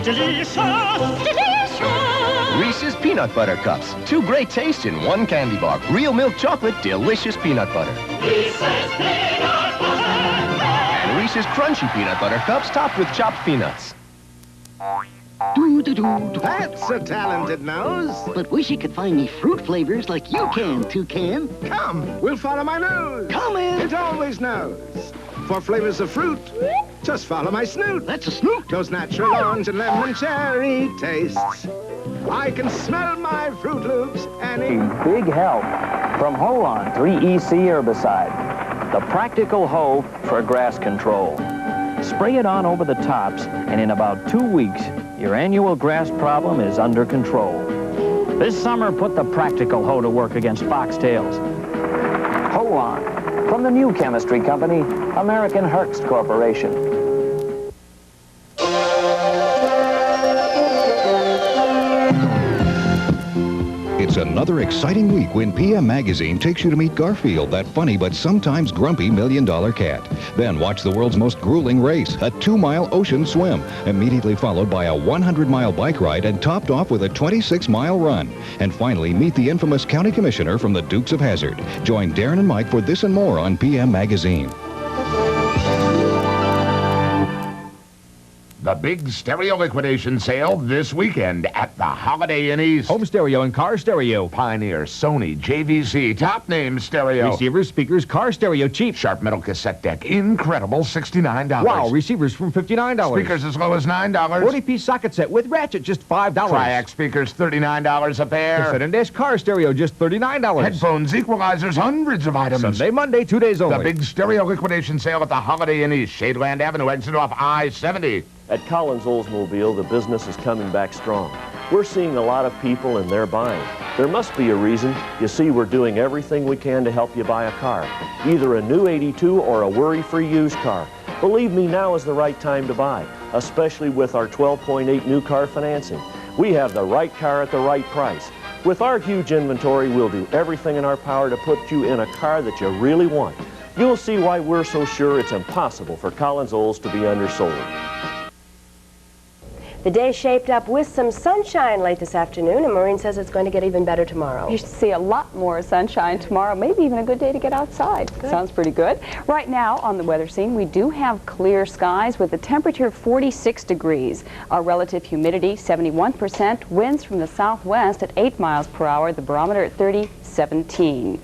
delicious. Delicious. Reese's Peanut Butter Cups. 2 great tastes in 1 candy bar. Real milk chocolate, delicious peanut butter. Reese's Peanut Butter. And Reese's Crunchy Peanut Butter Cups topped with chopped peanuts. That's a talented nose. But wish he could find me fruit flavors like you can, Toucan. Come, we'll follow my nose. Come in. It always knows. For flavors of fruit, just follow my snoot. That's a snoot. Those natural orange and lemon cherry tastes. I can smell my Fruit Loops any... Big help from Holon 3EC herbicide. The practical hoe for grass control. Spray it on over the tops, and in about 2 weeks, your annual grass problem is under control. This summer, put the practical hoe to work against foxtails. Holon, from the new chemistry company, American Herbst Corporation. It's another exciting week when PM Magazine takes you to meet Garfield, that funny but sometimes grumpy $1 million cat. Then watch the world's most grueling race, a 2-mile ocean swim, immediately followed by a 100-mile bike ride and topped off with a 26-mile run. And finally, meet the infamous county commissioner from the Dukes of Hazzard. Join Darren and Mike for this and more on PM Magazine. The big stereo liquidation sale this weekend at the Holiday Inn East. Home stereo and car stereo. Pioneer, Sony, JVC, top name stereo. Receivers, speakers, car stereo, cheap. Sharp metal cassette deck, incredible, $69. Wow, receivers from $59. Speakers as low as $9. 40-piece socket set with ratchet, just $5. Triac speakers, $39 a pair. Cassette and disc car stereo, just $39. Headphones, equalizers, hundreds of items. Sunday, Monday, 2 days only. The big stereo liquidation sale at the Holiday Inn East, Shadeland Avenue, exit off I-70. At Collins Oldsmobile, the business is coming back strong. We're seeing a lot of people and they're buying. There must be a reason. You see, we're doing everything we can to help you buy a car, either a new 82 or a worry-free used car. Believe me, now is the right time to buy, especially with our 12.8 new car financing. We have the right car at the right price. With our huge inventory, we'll do everything in our power to put you in a car that you really want. You'll see why we're so sure it's impossible for Collins Olds to be undersold. The day shaped up with some sunshine late this afternoon, and Maureen says it's going to get even better tomorrow. You should see a lot more sunshine tomorrow, maybe even a good day to get outside. Good. Sounds pretty good. Right now on the weather scene, we do have clear skies with a temperature of 46 degrees. Our relative humidity, 71%, winds from the southwest at 8 miles per hour, the barometer at 30.17.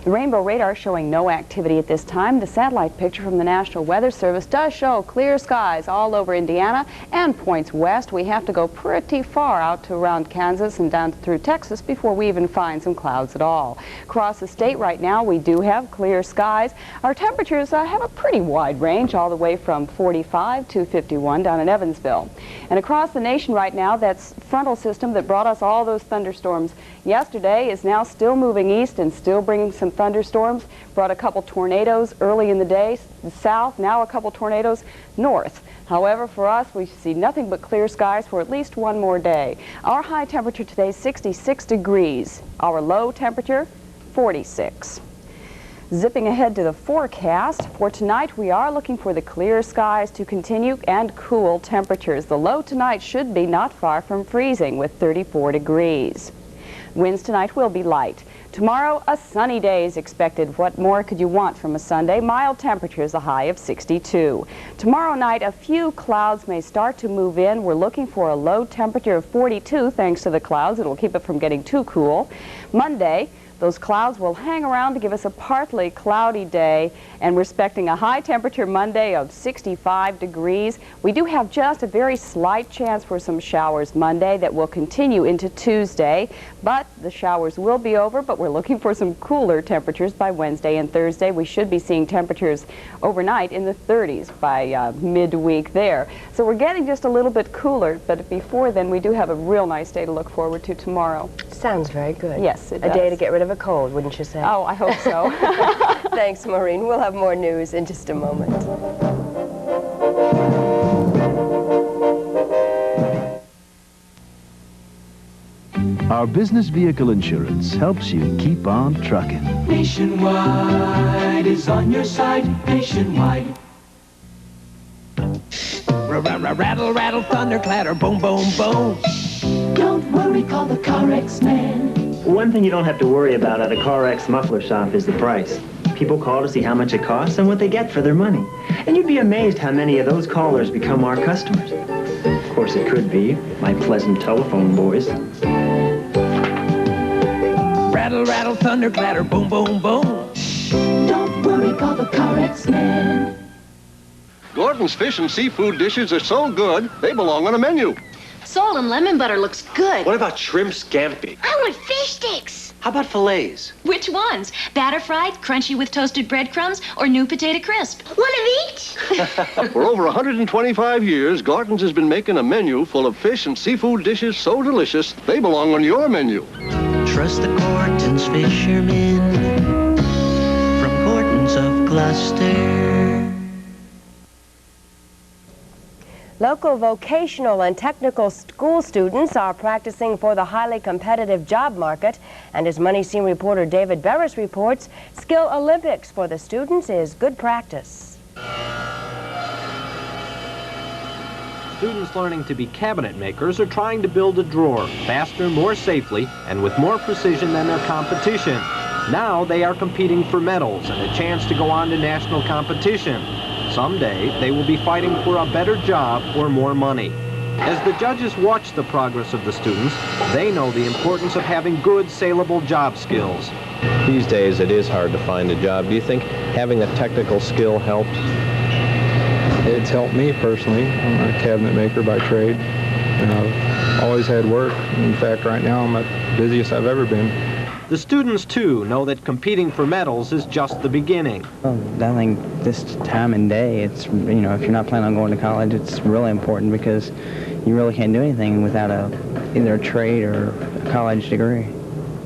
The rainbow radar showing no activity at this time. The satellite picture from the National Weather Service does show clear skies all over Indiana and points west. We have to go pretty far out to around Kansas and down through Texas before we even find some clouds at all. Across the state right now, we do have clear skies. Our temperatures have a pretty wide range, all the way from 45 to 51 down in Evansville. And across the nation right now, that frontal system that brought us all those thunderstorms yesterday is now still moving east and still bringing some thunderstorms. Brought a couple tornadoes early in the day south, now a couple tornadoes north. However, for us, we see nothing but clear skies for at least one more day. Our high temperature today is 66 degrees. Our low temperature, 46. Zipping ahead to the forecast, for tonight we are looking for the clear skies to continue and cool temperatures. The low tonight should be not far from freezing with 34 degrees. Winds tonight will be light. Tomorrow, a sunny day is expected. What more could you want from a Sunday? Mild temperatures, a high of 62. Tomorrow night, a few clouds may start to move in. We're looking for a low temperature of 42 thanks to the clouds. It'll keep it from getting too cool. Monday, those clouds will hang around to give us a partly cloudy day, and we're expecting a high temperature Monday of 65 degrees. We do have just a very slight chance for some showers Monday that will continue into Tuesday, but the showers will be over, but we're looking for some cooler temperatures by Wednesday and Thursday. We should be seeing temperatures overnight in the 30s by midweek there. So we're getting just a little bit cooler, but before then we do have a real nice day to look forward to tomorrow. Sounds very good. Yes, it does. A day to get rid of a cold, wouldn't you say? Oh, I hope so. Thanks, Maureen. We'll have more news in just a moment. Our business vehicle insurance helps you keep on trucking. Nationwide is on your side. Nationwide. A rattle, rattle, thunder, clatter, boom, boom, boom. Don't worry, call the Car X-Man. One thing you don't have to worry about at a Car X muffler shop is the price. People call to see how much it costs and what they get for their money. And you'd be amazed how many of those callers become our customers. Of course, it could be my pleasant telephone voice. Rattle, rattle, thunder, clatter, boom, boom, boom. Don't worry, call the Car X-Man. Gordon's fish and seafood dishes are so good, they belong on a menu. Salt and lemon butter looks good. What about shrimp scampi? I want fish sticks. How about fillets? Which ones? Batter fried, crunchy with toasted breadcrumbs, or new potato crisp? One of each? For over 125 years, Gordon's has been making a menu full of fish and seafood dishes so delicious, they belong on your menu. Trust the Gordon's fishermen from Gordon's of Gloucester. Local vocational and technical school students are practicing for the highly competitive job market, and as Money Scene reporter David Barris reports, Skill Olympics for the students is good practice. Students learning to be cabinet makers are trying to build a drawer faster, more safely, and with more precision than their competition. Now they are competing for medals and a chance to go on to national competition. Someday, they will be fighting for a better job or more money. As the judges watch the progress of the students, they know the importance of having good, saleable job skills. These days, it is hard to find a job. Do you think having a technical skill helps? It's helped me personally. I'm a cabinet maker by trade, and I've always had work. In fact, right now, I'm the busiest I've ever been. The students, too, know that competing for medals is just the beginning. Well, I think this time and day, it's, if you're not planning on going to college, it's really important because you really can't do anything without either a trade or a college degree.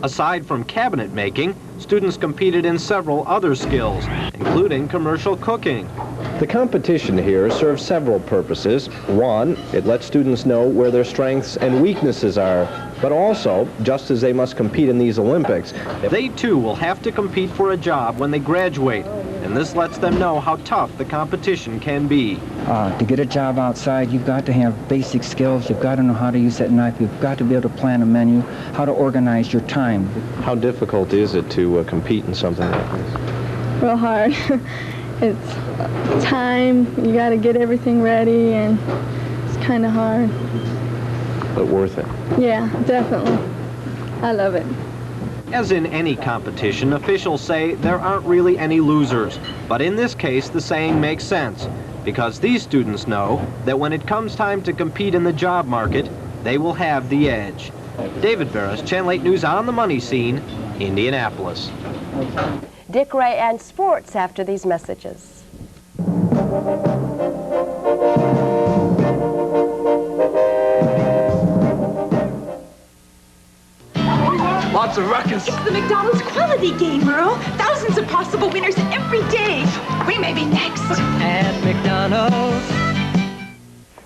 Aside from cabinet making, students competed in several other skills, including commercial cooking. The competition here serves several purposes. One, it lets students know where their strengths and weaknesses are, but also, just as they must compete in these Olympics, they too will have to compete for a job when they graduate, and this lets them know how tough the competition can be. To get a job outside, you've got to have basic skills. You've got to know how to use that knife. You've got to be able to plan a menu, how to organize your time. How difficult is it to compete in something like this? Real hard. It's time, you got to get everything ready, and it's kind of hard. But worth it. Yeah, definitely. I love it. As in any competition, officials say there aren't really any losers. But in this case, the saying makes sense, because these students know that when it comes time to compete in the job market, they will have the edge. David Barris, Channel 8 News on the Money Scene, Indianapolis. Dick Rea and sports after these messages. Lots of ruckus. It's the McDonald's quality game, Merle. Thousands of possible winners every day. We may be next. At McDonald's.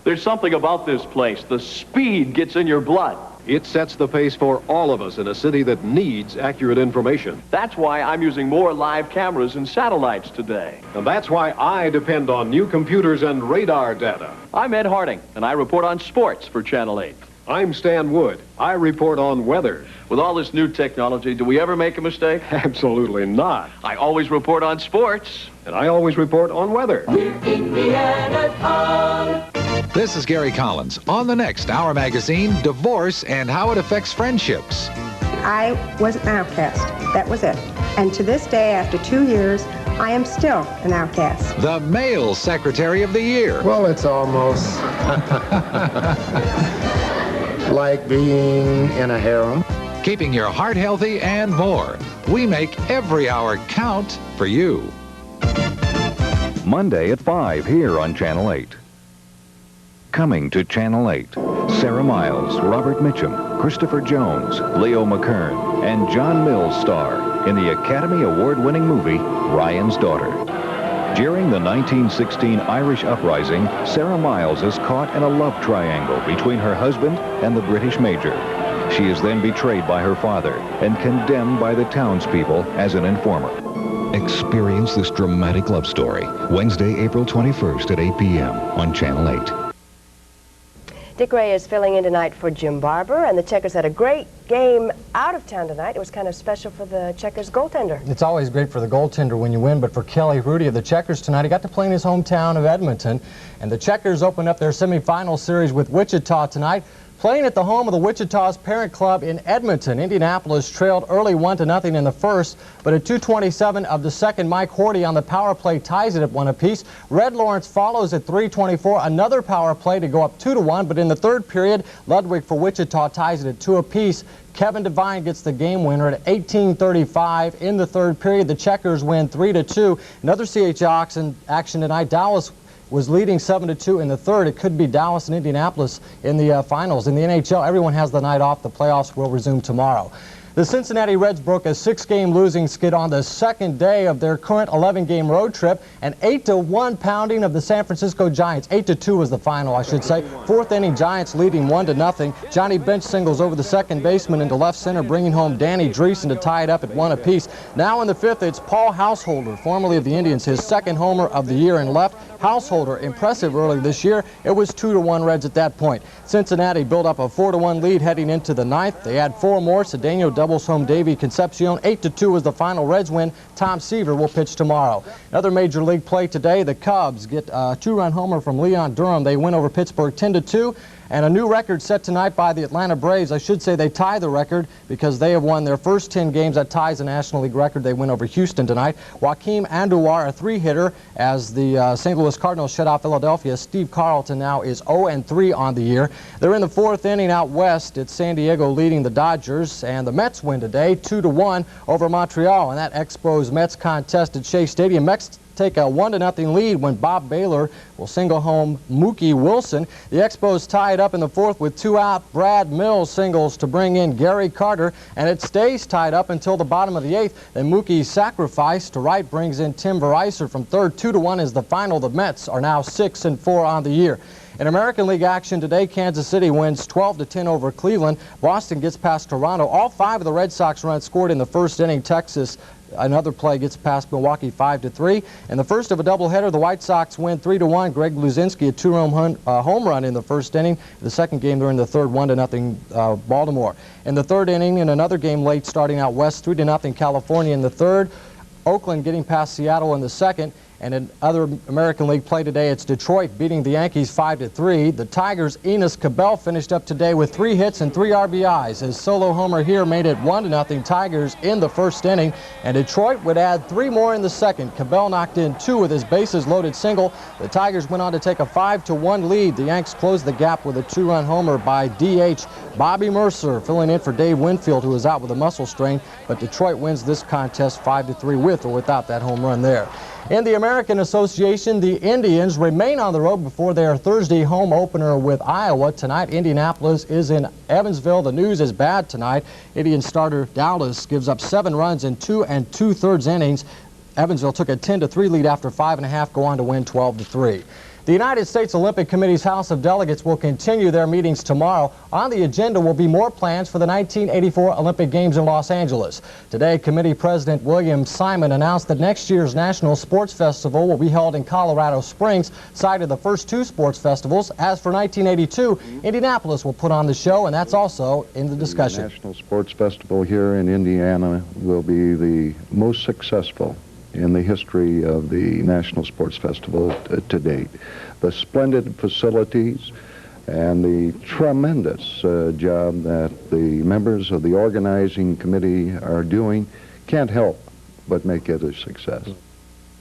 There's something about this place. The speed gets in your blood. It sets the pace for all of us in a city that needs accurate information. That's why I'm using more live cameras and satellites today. And that's why I depend on new computers and radar data. I'm Ed Harding, and I report on sports for Channel 8. I'm Stan Wood. I report on weather. With all this new technology, do we ever make a mistake? Absolutely not. I always report on sports. And I always report on weather. We're Indiana's on. This is Gary Collins. On the next Our Magazine, divorce and how it affects friendships. I was an outcast. That was it. And to this day, after 2 years, I am still an outcast. The Male Secretary of the Year. Well, it's almost like being in a harem. Keeping your heart healthy and more. We make every hour count for you. Monday at 5 here on Channel 8. Coming to Channel 8, Sarah Miles, Robert Mitchum, Christopher Jones, Leo McKern, and John Mills star in the Academy Award-winning movie, Ryan's Daughter. During the 1916 Irish Uprising, Sarah Miles is caught in a love triangle between her husband and the British major. She is then betrayed by her father and condemned by the townspeople as an informer. Experience this dramatic love story Wednesday, April 21st at 8 p.m. on Channel 8. Dick Rea is filling in tonight for Jim Barber, and the Checkers had a great game out of town tonight. It was kind of special for the Checkers goaltender. It's always great for the goaltender when you win, but for Kelly Rudy of the Checkers tonight, he got to play in his hometown of Edmonton, and the Checkers opened up their semifinal series with Wichita tonight, playing at the home of the Wichita's parent club in Edmonton. Indianapolis trailed early 1-0 in the first, but at 2:27 of the second, Mike Horty on the power play ties it at 1 apiece. Red Lawrence follows at 3:24, another power play to go up 2-1, but in the third period, Ludwig for Wichita ties it at 2 apiece. Kevin Devine gets the game winner at 18:35 in the third period. The Checkers win 3-2. Another CHL action tonight. Dallas was leading 7-2 in the third. It could be Dallas and Indianapolis in the finals. In the NHL, everyone has the night off. The playoffs will resume tomorrow. The Cincinnati Reds broke a 6-game losing skid on the second day of their current 11-game road trip. An 8-1 pounding of the San Francisco Giants. 8-2 was the final, I should say. Fourth inning, Giants leading 1-0. Johnny Bench singles over the second baseman into left center, bringing home Danny Dreesen to tie it up at 1 apiece. Now in the fifth, it's Paul Householder, formerly of the Indians, his second homer of the year in left. Householder, impressive early this year. It was 2-1 Reds at that point. Cincinnati built up a 4-1 lead heading into the ninth. They add 4 more. Cedeno doubles home Davey Concepcion. 8-2 was the final Reds win. Tom Seaver will pitch tomorrow. Another major league play today. The Cubs get a 2-run homer from Leon Durham. They win over Pittsburgh 10-2. And a new record set tonight by the Atlanta Braves. I should say they tie the record because they have won their first 10 games. That ties the National League record. They win over Houston tonight. Joaquim Andujar, a 3-hitter, as the St. Louis Cardinals shut out Philadelphia. Steve Carlton now is 0-3 on the year. They're in the fourth inning out west. It's San Diego leading the Dodgers, and the Mets win today 2-1 over Montreal. And that Expos Mets contest at Shea Stadium. Mets take a 1-0 lead when Bob Baylor will single home Mookie Wilson. The Expos tie it up in the fourth with 2 out. Brad Mills singles to bring in Gary Carter, and it stays tied up until the bottom of the eighth. Then Mookie's sacrifice to right brings in Tim Vereiser from third. 2-1 is the final. The Mets are now 6-4 on the year. In American League action today, Kansas City wins 12-10 over Cleveland. Boston gets past Toronto. All 5 of the Red Sox runs scored in the first inning. Texas, another play, gets past Milwaukee 5-3. In the first of a doubleheader, the White Sox win 3-1. Greg Bluzinski, a 2-run home run in the first inning. The second game, they're in the third, 1-0 Baltimore. In the third inning, in another game late, starting out west, 3-0 California in the third. Oakland getting past Seattle in the second. And in other American League play today, it's Detroit beating the Yankees 5-3. The Tigers' Enos Cabell finished up today with 3 hits and 3 RBIs. His solo homer here made it 1-0 Tigers in the first inning, and Detroit would add 3 more in the second. Cabell knocked in 2 with his bases loaded single. The Tigers went on to take a 5-1 lead. The Yanks closed the gap with a 2-run homer by DH Bobby Mercer, filling in for Dave Winfield, who was out with a muscle strain. But Detroit wins this contest 5-3 with or without that home run there. In the American Association, the Indians remain on the road before their Thursday home opener with Iowa. Tonight, Indianapolis is in Evansville. The news is bad tonight. Indian starter Dallas gives up 7 runs in 2 2/3 innings. Evansville took a 10-3 lead after 5.5, go on to win 12-3. The United States Olympic Committee's House of Delegates will continue their meetings tomorrow. On the agenda will be more plans for the 1984 Olympic Games in Los Angeles. Today, Committee President William Simon announced that next year's National Sports Festival will be held in Colorado Springs, site of the first 2 sports festivals. As for 1982, Indianapolis will put on the show, and that's also in the discussion. The National Sports Festival here in Indiana will be the most successful in the history of the National Sports Festival to date. The splendid facilities and the tremendous job that the members of the organizing committee are doing can't help but make it a success.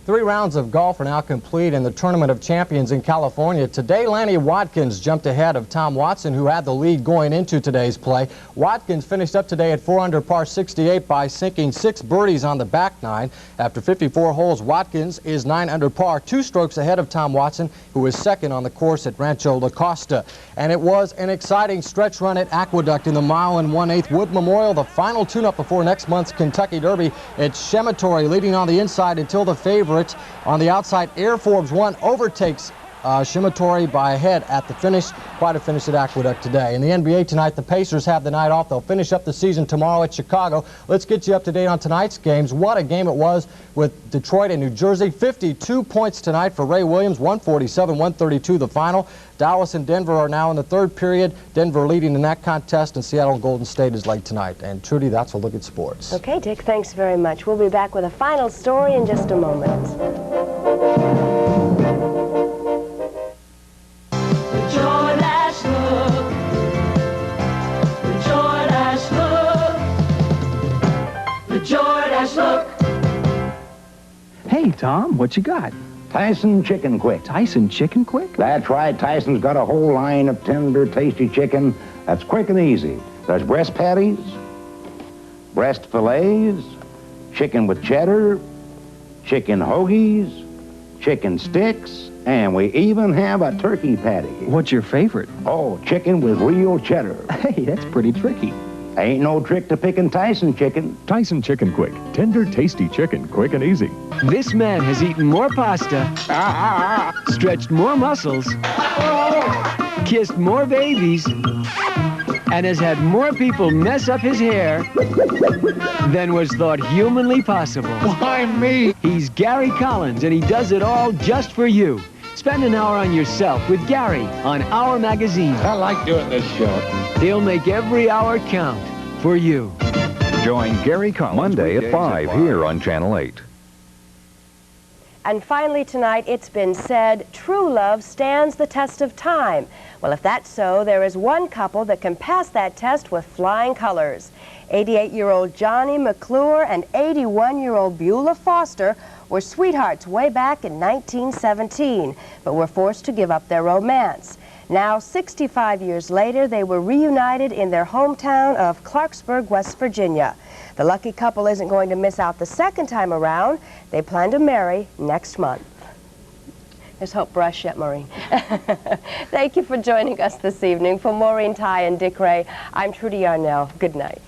3 rounds of golf are now complete in the Tournament of Champions in California. Today, Lanny Watkins jumped ahead of Tom Watson, who had the lead going into today's play. Watkins finished up today at 4 under par 68 by sinking 6 birdies on the back 9. After 54 holes, Watkins is 9 under par, 2 strokes ahead of Tom Watson, who is second on the course at Rancho La Costa. And it was an exciting stretch run at Aqueduct in the 1 1/8 Wood Memorial, the final tune-up before next month's Kentucky Derby. It's Shematory leading on the inside until the favorite on the outside, Air Forbes 1, overtakes Shimitori by a head at the finish. Quite a finish at Aqueduct today. In the NBA tonight, the Pacers have the night off. They'll finish up the season tomorrow at Chicago. Let's get you up to date on tonight's games. What a game it was with Detroit and New Jersey. 52 points tonight for Ray Williams, 147-132 the final. Dallas and Denver are now in the third period. Denver leading in that contest, and Seattle and Golden State is late tonight. And Trudy, that's a look at sports. Okay, Dick, thanks very much. We'll be back with a final story in just a moment. Hey, Tom, what you got? Tyson Chicken Quick. Tyson Chicken Quick? That's right. Tyson's got a whole line of tender, tasty chicken that's quick and easy. There's breast patties, breast fillets, chicken with cheddar, chicken hoagies, chicken sticks, and we even have a turkey patty. What's your favorite? Oh, chicken with real cheddar. Hey, that's pretty tricky. Ain't no trick to picking Tyson chicken. Tyson Chicken Quick. Tender, tasty chicken, quick and easy. This man has eaten more pasta, stretched more muscles, kissed more babies, and has had more people mess up his hair than was thought humanly possible. Why me? He's Gary Collins, and he does it all just for you. Spend an hour on yourself with Gary on Our Magazine. I like doing this show. He'll make every hour count for you. Join Gary Collins Monday at 5 here on Channel 8. And finally tonight, it's been said, true love stands the test of time. Well, if that's so, there is one couple that can pass that test with flying colors. 88-year-old Johnny McClure and 81-year-old Beulah Foster were sweethearts way back in 1917, but were forced to give up their romance. Now, 65 years later, they were reunited in their hometown of Clarksburg, West Virginia. The lucky couple isn't going to miss out the second time around. They plan to marry next month. There's hope for us yet, Maureen. Thank you for joining us this evening. For Maureen Tighe and Dick Rea, I'm Trudy Yarnell. Good night.